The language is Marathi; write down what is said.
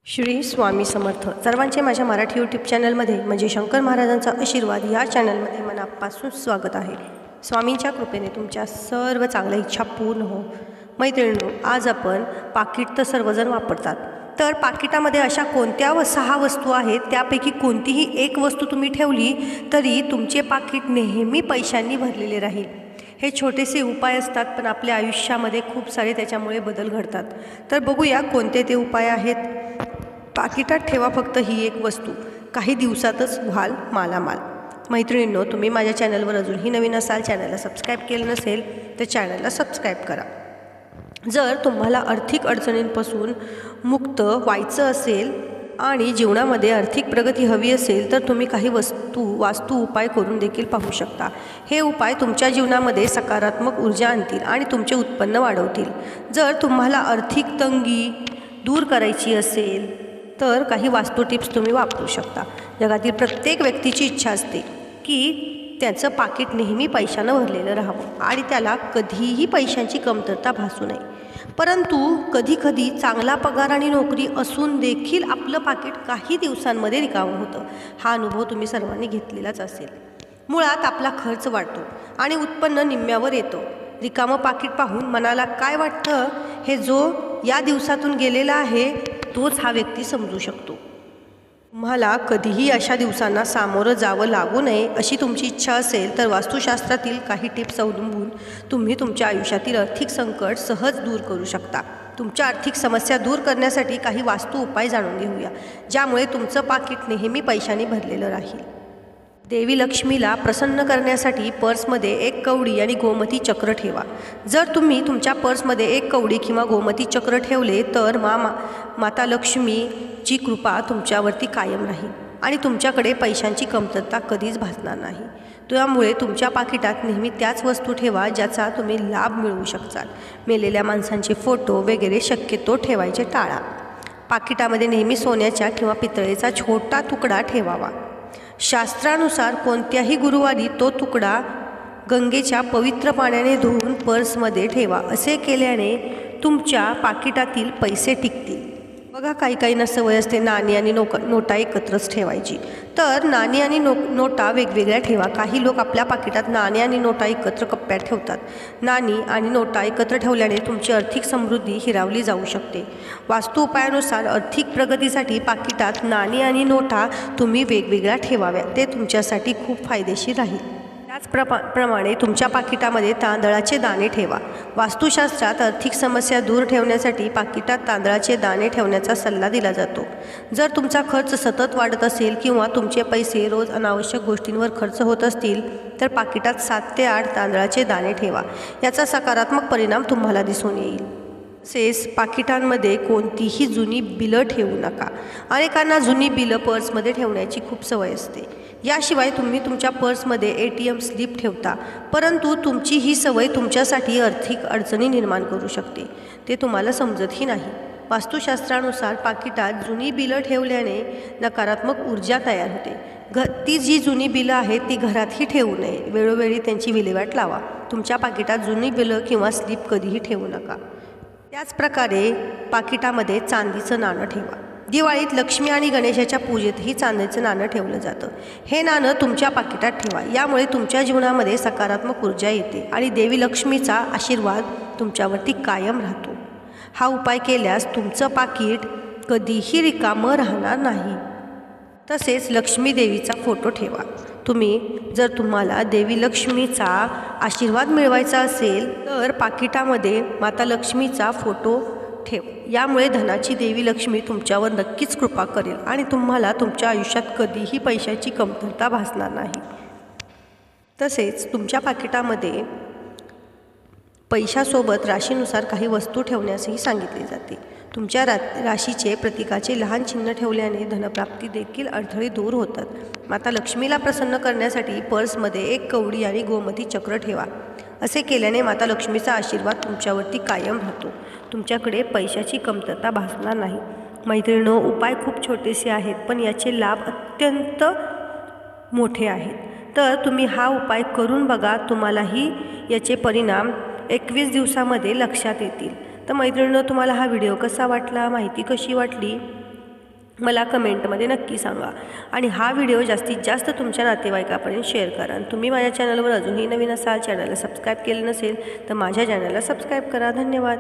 श्री स्वामी समर्थ सर्वांचे माझ्या मराठी यूट्यूब चॅनलमध्ये म्हणजे शंकर महाराजांचा आशीर्वाद या चॅनलमध्ये मनापासून स्वागत आहे। स्वामींच्या कृपेने तुमच्या सर्व चांगल्या इच्छा पूर्ण हो। मैत्रिणींनो, आज आपण पाकिट तर सर्वजण वापरतात, तर पाकिटामध्ये अशा कोणत्या 6 वस्तू आहेत त्यापैकी कोणतीही एक वस्तू तुम्ही ठेवली तरी तुमचे पाकिट नेहमी पैशांनी भरलेले राहील। हे छोटेसे उपाय असतात, पण आपल्या आयुष्यामध्ये खूप सारे त्याच्यामुळे बदल घडतात। तर बघूया कोणते ते उपाय आहेत। पाकिटात ठेवा फक्त ही एक वस्तू, काही दिवसातच व्हाल मालामाल। मैत्रिणींनो, तुम्ही माझ्या चॅनलवर अजूनही नवीन असाल, चॅनलला सबस्क्राईब केलं नसेल तर चॅनलला सबस्क्राईब करा। जर तुम्हाला आर्थिक अडचणींपासून मुक्त व्हायचं असेल आणि जीवनामध्ये आर्थिक प्रगती हवी असेल तर तुम्ही काही वास्तू उपाय करून देखील पाहू शकता। हे उपाय तुमच्या जीवनामध्ये सकारात्मक ऊर्जा आणतील आणि तुमचे उत्पन्न वाढवतील। जर तुम्हाला आर्थिक तंगी दूर करायची असेल तर काही वास्तू टिप्स तुम्ही वापरू शकता। जगातील प्रत्येक व्यक्तीची इच्छा असते की त्याचं पाकिट नेहमी पैशानं भरलेलं राहावं आणि त्याला कधीही पैशांची कमतरता भासू नये। परंतु कधीकधी चांगला पगार आणि नोकरी असून देखील आपलं पाकिट काही दिवसांमध्ये रिकामं होतं। हा अनुभव तुम्ही सर्वांनी घेतलेलाच असेल। मुळात आपला खर्च वाढतो आणि उत्पन्न निम्म्यावर येतं। रिकामं पाकिट पाहून मनाला काय वाटतं हे जो या दिवसातून गेलेला आहे तोच हा व्यक्ती समजू शकतो। तुम्हाला कधीही अशा दिवसांना सामोरं जावं लागू नये अशी तुमची इच्छा असेल तर वास्तुशास्त्रातील काही टिप्स अवलंबून तुम्ही तुमच्या आयुष्यातील आर्थिक संकट सहज दूर करू शकता। तुमच्या आर्थिक समस्या दूर करण्यासाठी काही वास्तू उपाय जाणून घेऊया, ज्यामुळे तुमचं पाकिट नेहमी पैशाने भरलेलं राहील। देवी लक्ष्मीला प्रसन्न करण्यासाठी पर्समध्ये 1 कवडी आणि गोमती चक्र ठेवा। जर तुम्ही तुमच्या पर्समध्ये 1 कवडी किंवा गोमती चक्र ठेवले तर माता लक्ष्मीची कृपा तुमच्यावरती कायम राहील आणि तुमच्याकडे पैशांची कमतरता कधीच भासणार नाही। त्यामुळे तुमच्या पाकिटात नेहमी त्याच वस्तू ठेवा ज्याचा तुम्ही लाभ मिळवू शकताल। मेलेल्या माणसांचे फोटो वगैरे शक्यतो ठेवायचे टाळा। पाकिटामध्ये नेहमी सोन्याच्या किंवा पितळेचा छोटा तुकडा ठेवावा। शास्त्रानुसार कोणत्याही गुरुवारी तो तुकडा गंगेच्या पवित्र पाण्याने धुवून पर्समध्ये ठेवा। असे केल्याने तुमच्या पाकिटातील पैसे टिकतील। बघा, काही सवय असते नाणी आणि नोटा एकत्रच ठेवायची, तर नाणी आणि नोटा वेगवेगळ्या ठेवा। काही लोक आपल्या पाकिटात नाणी आणि नोटा एकत्र कप्प्यात ठेवतात। नाणी आणि नोटा एकत्र ठेवल्याने तुमची आर्थिक समृद्धी हिरावली जाऊ शकते। वास्तू उपायानुसार आर्थिक प्रगतीसाठी पाकिटात नाणी आणि नोटा तुम्ही वेगवेगळ्या ठेवाव्या, ते तुमच्यासाठी खूप फायदेशीर राहील। त्याचप्रमाणे तुमच्या पाकिटामध्ये तांदळाचे दाणे ठेवा। वास्तुशास्त्रात आर्थिक समस्या दूर ठेवण्यासाठी पाकिटात तांदळाचे दाणे ठेवण्याचा सल्ला दिला जातो। जर तुमचा खर्च सतत वाढत असेल किंवा तुमचे पैसे रोज अनावश्यक गोष्टींवर खर्च होत असतील तर पाकिटात 7 ते 8 तांदळाचे दाणे ठेवा। याचा सकारात्मक परिणाम तुम्हाला दिसून येईल। तसेच पाकिटांमध्ये कोणतीही जुनी बिलं ठेवू नका। अनेकांना जुनी बिलं पर्समध्ये ठेवण्याची खूप सवय असते। याशिवाय तुम्ही तुमच्या पर्समध्ये ATM स्लिप ठेवता, परंतु तुमची ही सवय तुमच्यासाठी आर्थिक अडचणी निर्माण करू शकते, ते तुम्हाला समजतही नाही। वास्तुशास्त्रानुसार पाकिटात जुनी बिलं ठेवल्याने नकारात्मक ऊर्जा तयार होते। ती जी जुनी बिलं आहेत ती घरातही ठेवू नये, वेळोवेळी त्यांची विल्हेवाट लावा। तुमच्या पाकिटात जुनी बिलं किंवा स्लिप कधीही ठेवू नका। त्याचप्रकारे पाकिटामध्ये चांदीचं नाणं ठेवा। दिवाळीत लक्ष्मी आणि गणेशाच्या पूजेतही चांदीचं नाणं ठेवलं जातं। हे नाणं तुमच्या पाकिटात ठेवा, यामुळे तुमच्या जीवनामध्ये सकारात्मक ऊर्जा येते आणि देवी लक्ष्मीचा आशीर्वाद तुमच्यावरती कायम राहतो। हा उपाय केल्यास तुमचं पाकिट कधीही रिकामं राहणार नाही। तसेच लक्ष्मी देवीचा फोटो ठेवा। जर तुम्हाला देवी लक्ष्मीचा आशीर्वाद मिळवायचा असेल तर पाकिटामध्ये माता लक्ष्मीचा फोटो ठेव। यामुळे धनाची देवी लक्ष्मी तुमच्यावर नक्कीच कृपा करेल आणि तुम्हाला तुमच्या आयुष्यात कधीही पैशाची कमतरता भासणार नाही। तसेच तुमच्या पाकिटामध्ये पैशासोबत राशीनुसार काही वस्तू ठेवण्यासही सांगितले जाते। तुमच्या राशीचे प्रतीकाचे लहान चिन्ह ठेवल्याने धनप्राप्ती देखील अडथळे दूर होतात। माता लक्ष्मीला प्रसन्न करण्यासाठी पर्समध्ये 1 कवडी आणि गोमती चक्र ठेवा। असे केल्याने माता लक्ष्मीचा आशीर्वाद तुमच्यावरती कायम राहतो। तुमच्याकडे पैशाची कमतरता भासणार नाही। मैत्रिणींनो, उपाय खूप छोटेसे आहेत, पण याचे लाभ अत्यंत मोठे आहेत। तर तुम्ही हा उपाय करून बघा, तुम्हालाही याचे परिणाम 21 दिवसामध्ये लक्षात येतील। तर मैत्रिणींनो, तुम्हाला हा व्हिडिओ कसा वाटला, माहिती कशी वाटली मला कमेंटमध्ये नक्की सांगा आणि हा व्हिडिओ जास्तीत जास्त तुमच्या नातेवाईकापर्यंत शेअर करा. तुम्ही माझ्या चॅनलवर अजूनही नवीन असाल, चॅनलला सबस्क्राईब केलं नसेल तर माझ्या चॅनलला सबस्क्राईब करा. धन्यवाद.